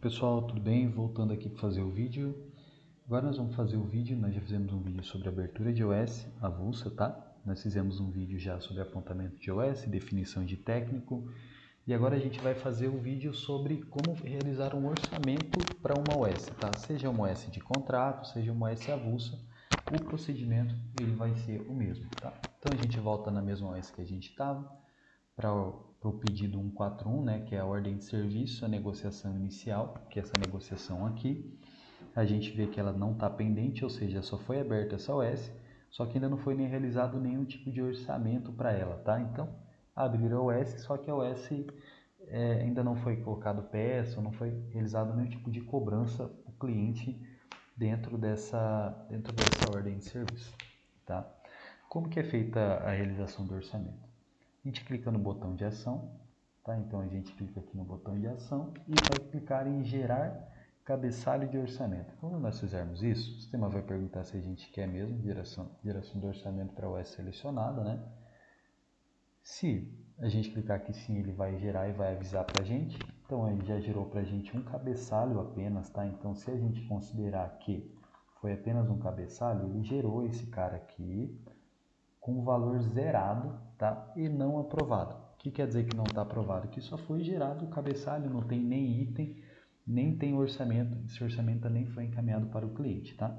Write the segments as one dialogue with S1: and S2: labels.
S1: Pessoal, tudo bem? Voltando aqui para fazer o vídeo. Agora nós vamos fazer o vídeo, nós já fizemos um vídeo sobre abertura de OS avulsa, tá? Nós fizemos um vídeo já sobre apontamento de OS, definição de técnico. E agora a gente vai fazer o vídeo sobre como realizar um orçamento para uma OS, tá? Seja uma OS de contrato, seja uma OS avulsa, o procedimento ele vai ser o mesmo, tá? Então a gente volta na mesma OS que a gente estava, para o pedido 141, né, que é a ordem de serviço, a negociação inicial, que é essa negociação aqui. A gente vê que ela não está pendente, ou seja, só foi aberta essa OS, só que ainda não foi nem realizado nenhum tipo de orçamento para ela, tá? Então, abrir a OS, só que a OS ainda não foi colocado peça, ou não foi realizado nenhum tipo de cobrança para o cliente dentro dessa ordem de serviço, tá? Como que é feita a realização do orçamento? A gente clica no botão de ação, tá? Então a gente clica aqui no botão de ação e vai clicar em gerar cabeçalho de orçamento. Quando nós fizermos isso, o sistema vai perguntar se a gente quer mesmo geração do orçamento para a OS selecionada, né? Se a gente clicar aqui sim, ele vai gerar e vai avisar para a gente. Então ele já gerou para a gente um cabeçalho apenas, tá? Então se a gente considerar que foi apenas um cabeçalho, ele gerou esse cara aqui com o valor zerado, tá? E não aprovado. O que quer dizer que não está aprovado? Que só foi gerado o cabeçalho, não tem nem item, nem tem orçamento. Esse orçamento nem foi encaminhado para o cliente, tá?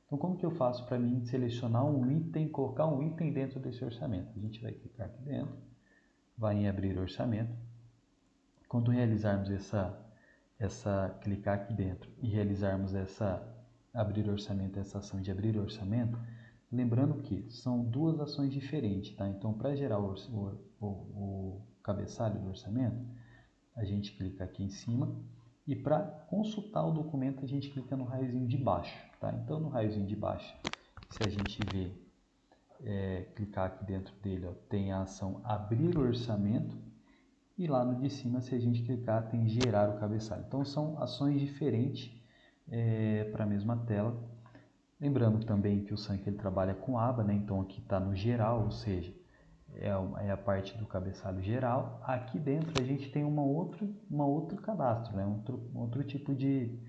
S1: Então, como que eu faço para mim selecionar um item, colocar um item dentro desse orçamento? A gente vai clicar aqui dentro, vai em abrir orçamento. Quando realizarmos clicar aqui dentro e realizarmos abrir orçamento, essa ação de abrir orçamento, lembrando que são duas ações diferentes, tá? Então, para gerar o cabeçalho do orçamento, a gente clica aqui em cima e para consultar o documento, a gente clica no raiozinho de baixo, tá? Então, no raiozinho de baixo, se a gente clicar aqui dentro dele, ó, tem a ação abrir orçamento e lá no de cima, se a gente clicar, tem gerar o cabeçalho. Então, são ações diferentes para a mesma tela. Lembrando também que o Sank ele trabalha com aba, né? Então aqui está no geral, ou seja, é a parte do cabeçalho geral. Aqui dentro a gente tem uma outro cadastro, né? Outro tipo de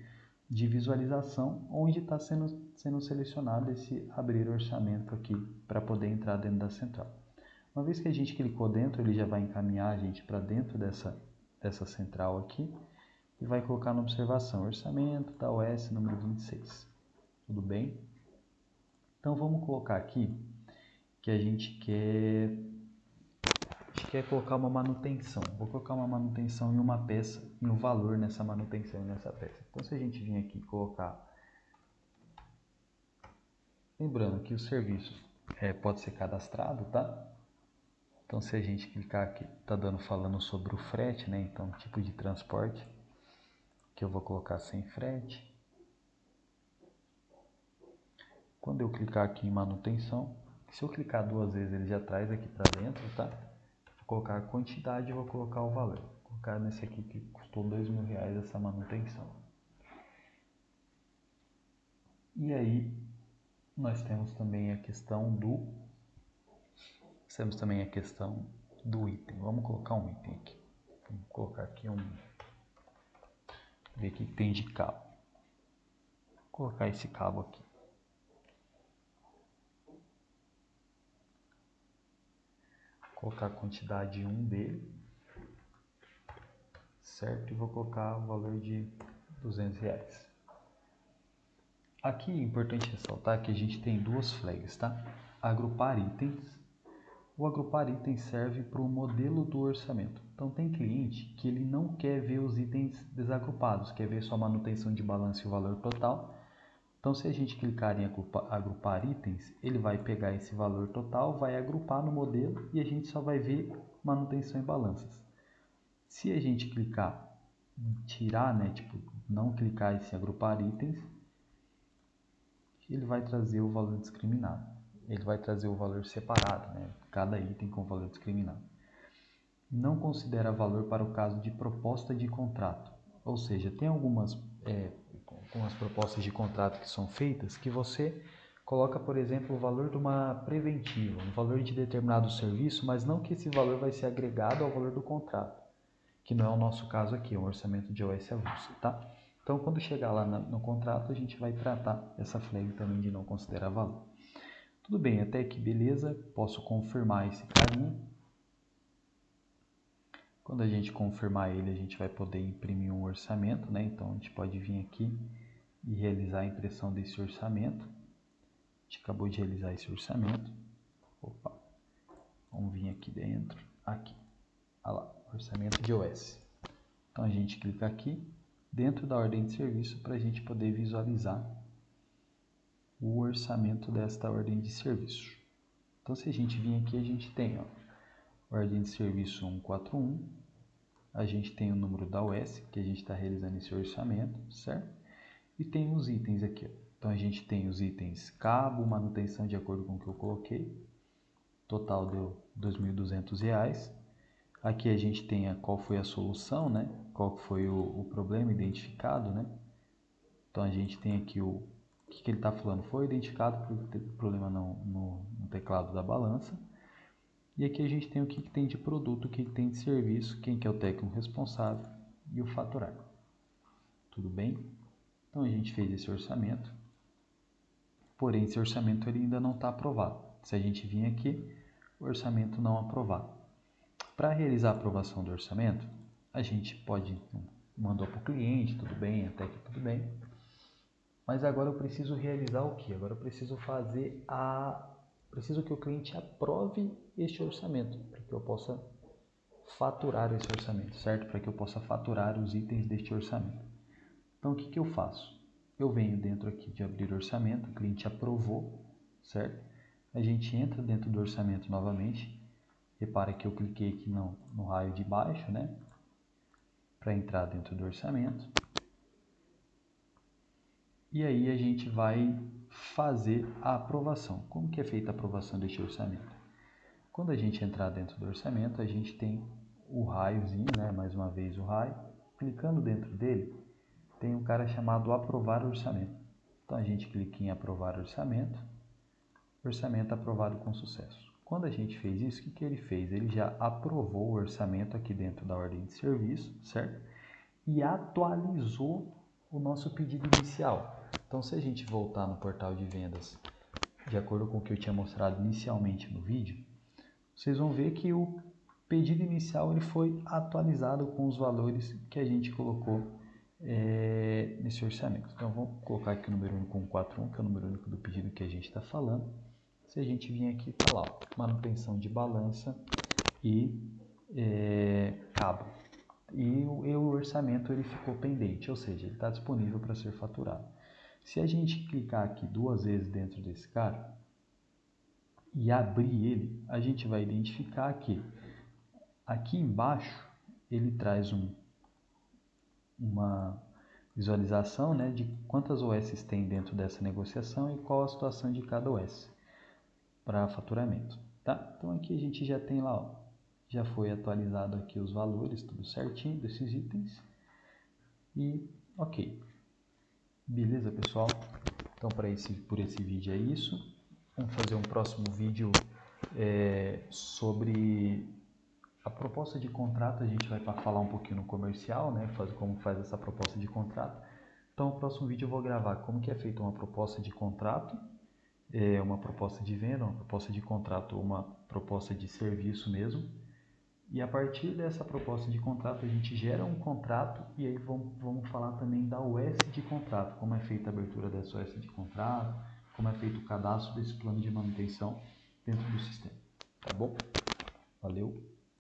S1: visualização, onde está sendo selecionado esse abrir orçamento aqui para poder entrar dentro da central. Uma vez que a gente clicou dentro, ele já vai encaminhar a gente para dentro dessa central aqui e vai colocar na observação orçamento da OS número 26. Tudo bem? Então vamos colocar aqui que a gente quer colocar uma manutenção. Vou colocar uma manutenção em uma peça e um valor nessa manutenção e nessa peça. Então se a gente vir aqui e colocar, lembrando que o serviço pode ser cadastrado, tá? Então se a gente clicar aqui, tá falando sobre o frete, né? Então tipo de transporte, que eu vou colocar sem frete. Quando eu clicar aqui em manutenção, se eu clicar duas vezes ele já traz aqui para dentro, tá? Vou colocar a quantidade e vou colocar o valor. Vou colocar nesse aqui que custou R$2.000 essa manutenção. E aí nós temos também a questão do item. Vamos colocar um item aqui. Vamos colocar aqui ver o que tem de cabo. Vou colocar esse cabo aqui. Vou colocar a quantidade 1 dele, certo? E vou colocar o valor de R$200. Aqui é importante ressaltar que a gente tem duas flags, tá? Agrupar itens. O agrupar itens serve para o modelo do orçamento. Então tem cliente que ele não quer ver os itens desagrupados, quer ver só a manutenção de balanço e o valor total. Então se a gente clicar em agrupar itens, ele vai pegar esse valor total, vai agrupar no modelo e a gente só vai ver manutenção e balanças. Se a gente clicar em tirar, né, tipo, não clicar em agrupar itens, ele vai trazer o valor discriminado. Ele vai trazer o valor separado, né? Cada item com valor discriminado. Não considera valor para o caso de proposta de contrato. Ou seja, tem algumas propostas de contrato que são feitas que você coloca, por exemplo, o valor de uma preventiva, um valor de determinado serviço, mas não que esse valor vai ser agregado ao valor do contrato. que não é o nosso caso aqui, é um orçamento de OS avulsa, tá? Então, quando chegar lá no contrato, a gente vai tratar essa flag também de não considerar valor. Tudo bem, até aqui beleza, posso confirmar esse carinha. Quando a gente confirmar ele, a gente vai poder imprimir um orçamento, né? Então, a gente pode vir aqui e realizar a impressão desse orçamento. A gente acabou de realizar esse orçamento. Opa, vamos vir aqui dentro, aqui. Olha lá, orçamento de OS. Então, a gente clica aqui, dentro da ordem de serviço, para a gente poder visualizar o orçamento desta ordem de serviço. Então, se a gente vir aqui, a gente tem, ó, ordem de serviço 141, a gente tem o número da OS, que a gente está realizando esse orçamento, certo? E tem os itens aqui, ó. Então, a gente tem os itens cabo, manutenção de acordo com o que eu coloquei, total deu R$ 2.200. Aqui a gente tem qual foi a solução, né? Qual foi o problema identificado, né? Então, a gente tem aqui o que ele está falando, foi identificado por problema no teclado da balança. E aqui a gente tem o que tem de produto, o que tem de serviço, quem que é o técnico responsável e o faturar. Tudo bem? Então a gente fez esse orçamento, porém esse orçamento ele ainda não está aprovado. Se a gente vir aqui, o orçamento não aprovado. Para realizar a aprovação do orçamento, a gente pode mandar para o cliente, tudo bem, até que tudo bem. Mas agora eu preciso realizar o que? Agora eu preciso preciso que o cliente aprove este orçamento, para que eu possa faturar esse orçamento, certo? Para que eu possa faturar os itens deste orçamento. Então, o que eu faço? Eu venho dentro aqui de abrir orçamento, o cliente aprovou, certo? A gente entra dentro do orçamento novamente. Repara que eu cliquei aqui no raio de baixo, né? Para entrar dentro do orçamento. E aí a gente vai fazer a aprovação. Como que é feita a aprovação deste orçamento? Quando a gente entrar dentro do orçamento, a gente tem o raiozinho, né? Mais uma vez o raio. Clicando dentro dele, tem um cara chamado aprovar orçamento. Então a gente clica em aprovar orçamento. Orçamento aprovado com sucesso. Quando a gente fez isso, o que ele fez? Ele já aprovou o orçamento aqui dentro da ordem de serviço, certo? E atualizou o nosso pedido inicial. Então, se a gente voltar no portal de vendas, de acordo com o que eu tinha mostrado inicialmente no vídeo, vocês vão ver que o pedido inicial ele foi atualizado com os valores que a gente colocou nesse orçamento. Então, vamos colocar aqui o número único 141, que é o número único do pedido que a gente está falando. Se a gente vir aqui, tá lá, ó, manutenção de balança e cabo. E o orçamento ele ficou pendente, ou seja, ele está disponível para ser faturado. Se a gente clicar aqui 2 vezes dentro desse cara e abrir ele, a gente vai identificar que aqui embaixo ele traz uma visualização, né, de quantas OS tem dentro dessa negociação e qual a situação de cada OS para faturamento, tá? Então aqui a gente já tem lá, ó, já foi atualizado aqui os valores, tudo certinho desses itens. E ok. Beleza, pessoal? Então por esse vídeo é isso. Vamos fazer um próximo vídeo sobre a proposta de contrato. A gente vai falar um pouquinho no comercial, né? Como faz essa proposta de contrato. Então no próximo vídeo eu vou gravar como que é feita uma proposta de contrato, uma proposta de venda, uma proposta de contrato, uma proposta de serviço mesmo. E a partir dessa proposta de contrato, a gente gera um contrato e aí vamos falar também da OS de contrato, como é feita a abertura dessa OS de contrato, como é feito o cadastro desse plano de manutenção dentro do sistema, tá bom?